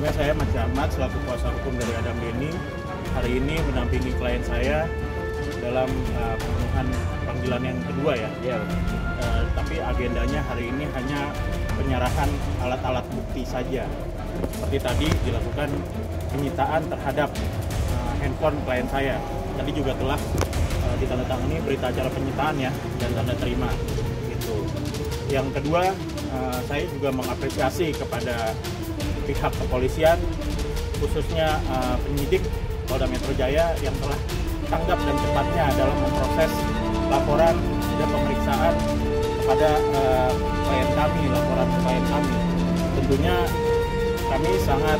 Sebelumnya saya Mas Ahmad selaku kuasa hukum dari Adam Denny hari ini mendampingi klien saya dalam pemenuhan panggilan yang kedua ya. Tapi agendanya hari ini hanya penyerahan alat-alat bukti saja. Seperti tadi dilakukan penyitaan terhadap handphone klien saya. Tadi juga telah ditandatangani berita acara penyitaan ya dan tanda terima. Gitu. Yang kedua, saya juga mengapresiasi kepada pihak kepolisian, khususnya penyidik Polda Metro Jaya yang telah tanggap dan cepatnya dalam memproses laporan dan pemeriksaan kepada klien kami, laporan klien kami. Tentunya kami sangat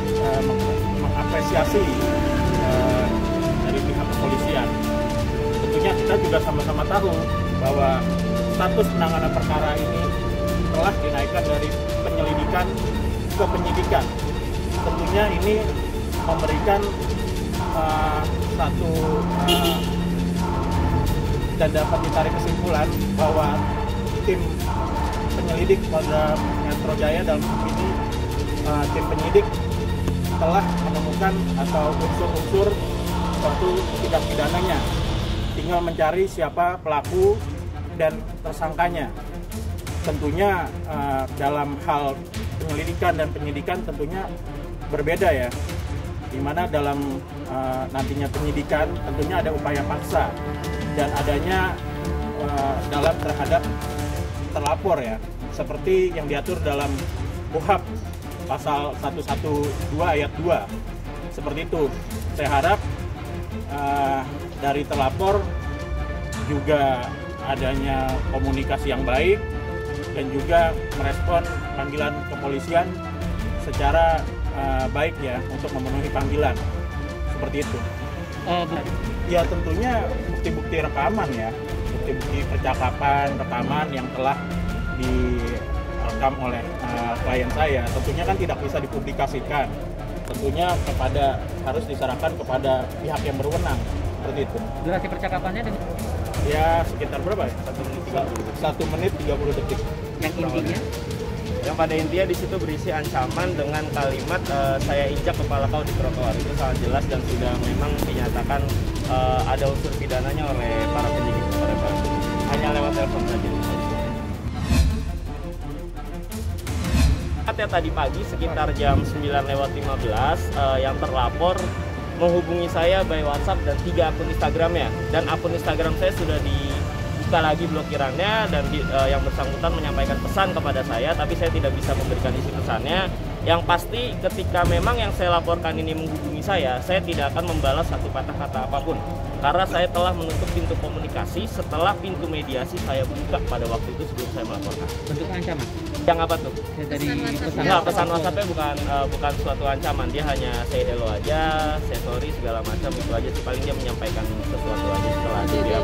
mengapresiasi dari pihak kepolisian. Tentunya kita juga sama-sama tahu bahwa status penanganan perkara ini telah dinaikkan dari penyelidikan ke penyidikan. Tentunya ini memberikan satu dan dapat ditarik kesimpulan bahwa tim penyelidik Polda Metro Jaya dalam ini tim penyidik telah menemukan atau unsur-unsur suatu tindak pidananya. Tinggal mencari siapa pelaku dan tersangkanya. Tentunya dalam hal penyelidikan dan penyidikan tentunya berbeda ya, dimana dalam nantinya penyidikan tentunya ada upaya paksa dan adanya dalam terhadap terlapor ya, seperti yang diatur dalam KUHP pasal 112 ayat 2 seperti itu. Saya harap dari terlapor juga adanya komunikasi yang baik dan juga merespon panggilan kepolisian secara baik ya untuk memenuhi panggilan seperti itu. Ya tentunya bukti-bukti rekaman ya, bukti-bukti percakapan rekaman yang telah direkam oleh klien saya tentunya kan tidak bisa dipublikasikan. Tentunya harus diserahkan kepada pihak yang berwenang seperti itu. Durasi percakapannya dengan ya sekitar berapa ya? 1 menit 30 detik. Yang intinya? Yang pada intinya di situ berisi ancaman dengan kalimat saya injak kepala kau di trotoar. Itu sangat jelas dan sudah memang dinyatakan ada unsur pidananya oleh para penyidik hanya lewat telepon saja. Tadi pagi sekitar jam 9:15 yang terlapor menghubungi saya by WhatsApp dan 3 akun Instagramnya, dan akun Instagram saya sudah dibuka lagi blokirannya dan yang bersangkutan menyampaikan pesan kepada saya, tapi saya tidak bisa memberikan isi pesannya. Yang pasti ketika memang yang saya laporkan ini menghubungi saya tidak akan membalas satu patah kata apapun karena saya telah menutup pintu komunikasi setelah pintu mediasi saya buka pada waktu itu sebelum saya melaporkan. Bentuk ancaman? Yang apa tuh? Dari pesan WhatsApp-nya bukan suatu ancaman, dia hanya say hello aja, say sorry segala macam itu aja sih, paling dia menyampaikan sesuatu aja setelah dia.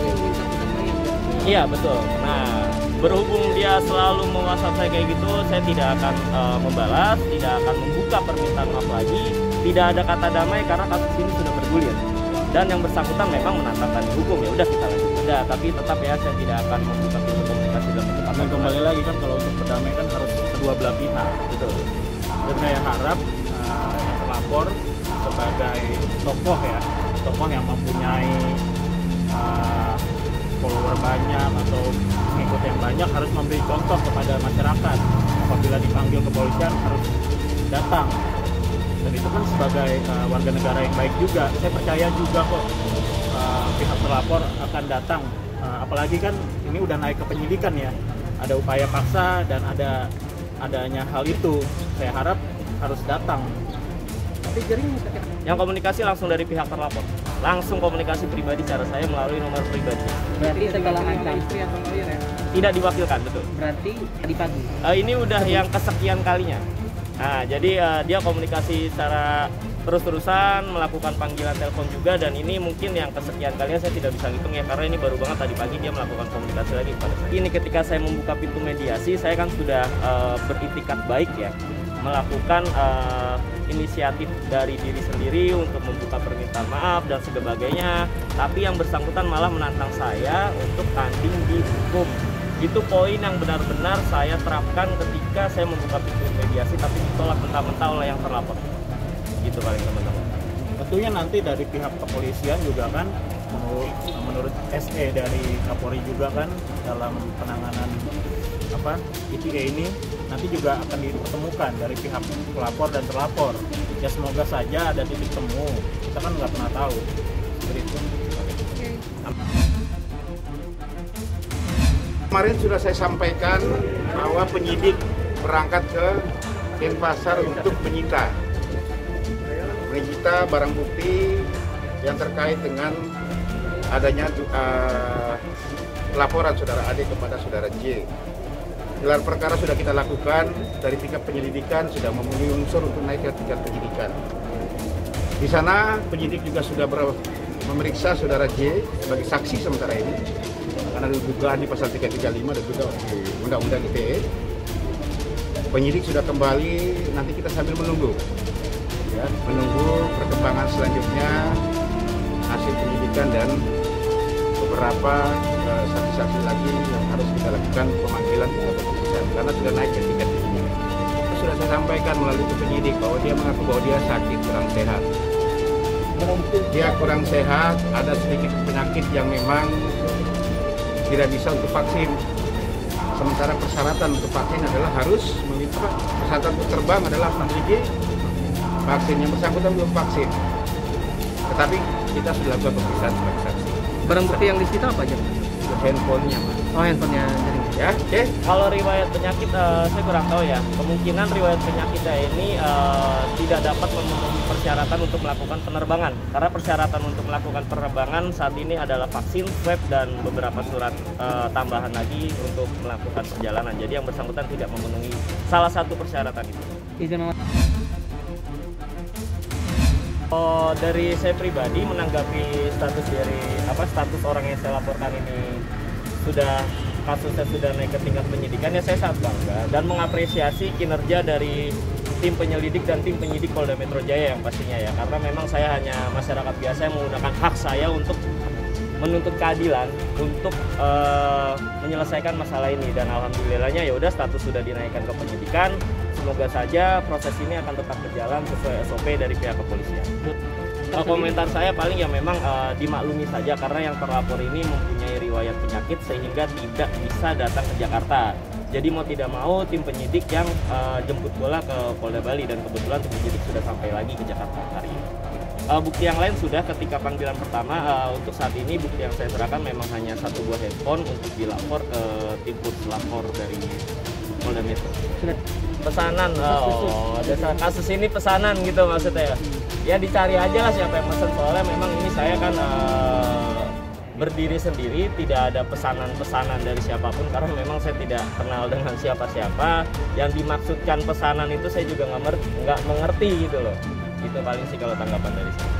Iya betul. Nah berhubung dia selalu me-WhatsApp saya kayak gitu, saya tidak akan membalas, tidak akan membuka permintaan maaf lagi, tidak ada kata damai karena kasus ini sudah bergulir dan yang bersangkutan memang menantang tadi hukum. Ya udah kita lanjut. Udah, tapi tetap ya saya tidak akan membuka pintu komunikasi dan Dan kembali lagi kan kalau untuk berdamai kan harus kedua belah pihak. betul. Dan saya harap yang terlapor sebagai tokoh ya, tokoh yang mempunyai follower banyak atau pengikut yang banyak harus memberi contoh kepada masyarakat. Apabila dipanggil kepolisian harus datang. Dan itu kan sebagai warga negara yang baik juga. Saya percaya juga kok pihak terlapor akan datang. Apalagi kan ini udah naik ke penyidikan ya. Ada upaya paksa dan adanya hal itu. Saya harap harus datang. Tapi jaring Yang komunikasi langsung dari pihak terlapor, langsung komunikasi pribadi cara saya melalui nomor pribadi. berarti setelah ancam Tidak diwakilkan, betul. berarti tadi pagi. Ini udah yang kesekian kalinya. Nah, jadi dia komunikasi secara terus-terusan, melakukan panggilan telepon juga, dan ini mungkin yang kesekian kalinya saya tidak bisa hitung ya, karena ini baru banget tadi pagi dia melakukan komunikasi lagi kepada saya. Ini ketika saya membuka pintu mediasi, saya kan sudah beritikat baik ya, melakukan inisiatif dari diri sendiri untuk membuka permintaan maaf dan sebagainya, tapi yang bersangkutan malah menantang saya untuk tanding di hukum. Itu poin yang benar-benar saya terapkan ketika saya membuka pintu mediasi, tapi ditolak mentah-mentah oleh yang terlapor. gitu paling teman-teman. Tentunya nanti dari pihak kepolisian juga kan menurut SE dari Kapolri juga kan dalam penanganan ITE ini nanti juga akan dipertemukan dari pihak pelapor dan terlapor. Ya semoga saja ada titik temu. Kita kan nggak pernah tahu. Seperti itu. Kemarin sudah saya sampaikan bahwa penyidik berangkat ke Denpasar untuk menyita barang bukti yang terkait dengan adanya laporan saudara Ade kepada saudara J. Gelar perkara sudah kita lakukan, dari tingkat penyelidikan sudah memenuhi unsur untuk naik ke tingkat penyidikan. Di sana penyidik juga sudah memeriksa saudara J sebagai saksi sementara ini, karena ada dugaan di pasal 335 dan juga di Undang-Undang ITE. Penyidik sudah kembali, nanti kita sambil menunggu perkembangan selanjutnya, hasil penyidikan dan beberapa saksi-saksi lagi yang harus kita lakukan pemanggilan karena sudah naik ke tingkat penyidikan. Sudah saya sampaikan melalui penyidik bahwa dia mengaku bahwa dia sakit, kurang sehat. Dia kurang sehat, ada sedikit penyakit yang memang tidak bisa untuk vaksin. Sementara persyaratan untuk vaksin adalah harus meminta persyaratan untuk terbang adalah memiliki vaksin, yang bersangkutan belum vaksin. Tetapi kita sudah lakukan pemeriksaan sebagai saksi. Barang bukti yang disita apa aja? Handphonenya, Mas. Oh, handphonenya jadi. Ya, oke. Kalau riwayat penyakit saya kurang tahu ya. Kemungkinan riwayat penyakitnya ini tidak dapat memenuhi persyaratan untuk melakukan penerbangan. Karena persyaratan untuk melakukan penerbangan saat ini adalah vaksin, swab, dan beberapa surat tambahan lagi untuk melakukan perjalanan. Jadi yang bersangkutan tidak memenuhi salah satu persyaratan itu. Izin Dari saya pribadi menanggapi status orang yang saya laporkan ini kasusnya sudah naik ke tingkat penyidikan, ya saya sangat bangga dan mengapresiasi kinerja dari tim penyelidik dan tim penyidik Polda Metro Jaya yang pastinya ya, karena memang saya hanya masyarakat biasa yang menggunakan hak saya untuk menuntut keadilan untuk menyelesaikan masalah ini, dan alhamdulillahnya ya udah status sudah dinaikkan ke penyidikan. Semoga saja proses ini akan tetap berjalan sesuai SOP dari pihak kepolisian. Komentar saya paling ya memang dimaklumi saja karena yang terlapor ini mempunyai riwayat penyakit sehingga tidak bisa datang ke Jakarta. Jadi mau tidak mau tim penyidik yang jemput bola ke Polda Bali, dan kebetulan tim penyidik sudah sampai lagi ke Jakarta hari ini. Bukti yang lain sudah ketika panggilan pertama. Untuk saat ini bukti yang saya serahkan memang hanya satu buah handphone untuk dilapor ke tim puslapor dari Polda Metro. Pesanan, kasus ini pesanan gitu maksudnya ya. Ya dicari aja lah siapa yang pesen, soalnya memang ini saya kan berdiri sendiri, tidak ada pesanan-pesanan dari siapapun karena memang saya tidak kenal dengan siapa-siapa. Yang dimaksudkan pesanan itu saya juga nggak mengerti gitu loh. Itu paling sih kalau tanggapan dari saya.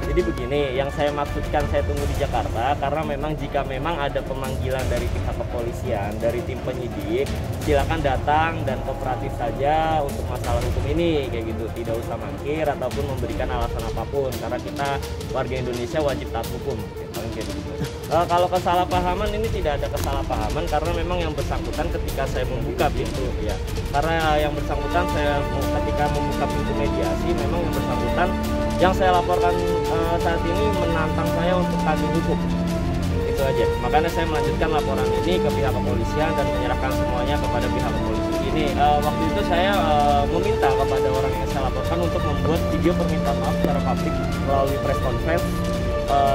Jadi begini, yang saya maksudkan saya tunggu di Jakarta karena memang jika memang ada pemanggilan dari pihak kepolisian, dari tim penyidik, silakan datang dan kooperatif saja untuk masalah hukum ini kayak gitu, tidak usah mangkir ataupun memberikan alasan apapun karena kita warga Indonesia wajib taat hukum, paling kayak gitu. Kalau kesalahpahaman ini tidak ada kesalahpahaman karena memang yang bersangkutan ketika saya membuka pintu ya, karena yang bersangkutan saya ketika membuka pintu mediasi memang yang bersangkutan yang saya laporkan saat ini menantang saya untuk tagih hukum. Itu aja. Makanya saya melanjutkan laporan ini ke pihak kepolisian dan menyerahkan semuanya kepada pihak kepolisian. Ini waktu itu saya meminta kepada orang yang saya laporkan untuk membuat video permintaan maaf secara publik melalui press conference,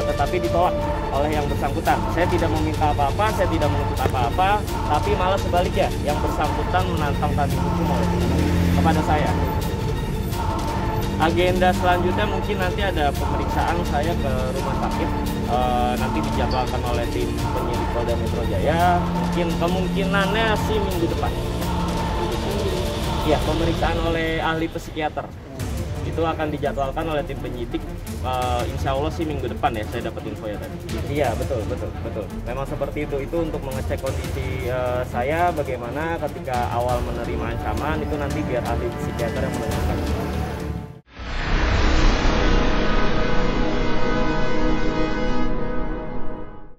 tetapi ditolak oleh yang bersangkutan. Saya tidak meminta apa-apa, saya tidak menuntut apa-apa, tapi malah sebaliknya yang bersangkutan menantang tagih hukum kepada saya. Agenda selanjutnya mungkin nanti ada pemeriksaan saya ke rumah sakit, nanti dijadwalkan oleh tim penyidik Polda Metro Jaya, mungkin kemungkinannya sih minggu depan. Iya, pemeriksaan oleh ahli psikiater itu akan dijadwalkan oleh tim penyidik, insya Allah sih minggu depan ya, saya dapat info ya tadi. Iya, betul. Memang seperti itu untuk mengecek kondisi saya bagaimana ketika awal menerima ancaman, itu nanti biar ahli psikiater yang menentukan.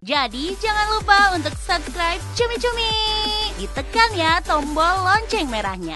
Jadi jangan lupa untuk subscribe Cumi Cumi. Ditekan ya tombol lonceng merahnya.